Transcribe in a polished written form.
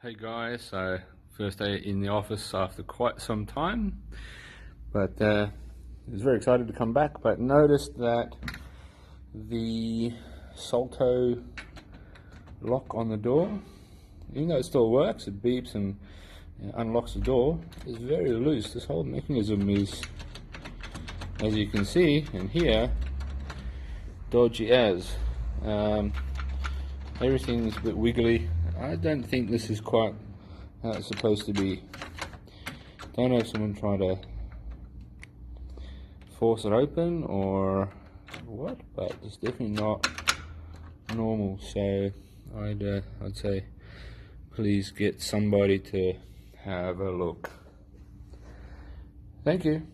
Hey guys, so first day in the office after quite some time, but I was very excited to come back, but noticed that the Salto lock on the door, even though it still works, it beeps and unlocks the door, is very loose. This whole mechanism is, as you can see and hear, dodgy as. Everything's a bit wiggly. I don't think this is quite how it's supposed to be. Don't know if someone tried to force it open or what, but it's definitely not normal. So I'd say please get somebody to have a look. Thank you.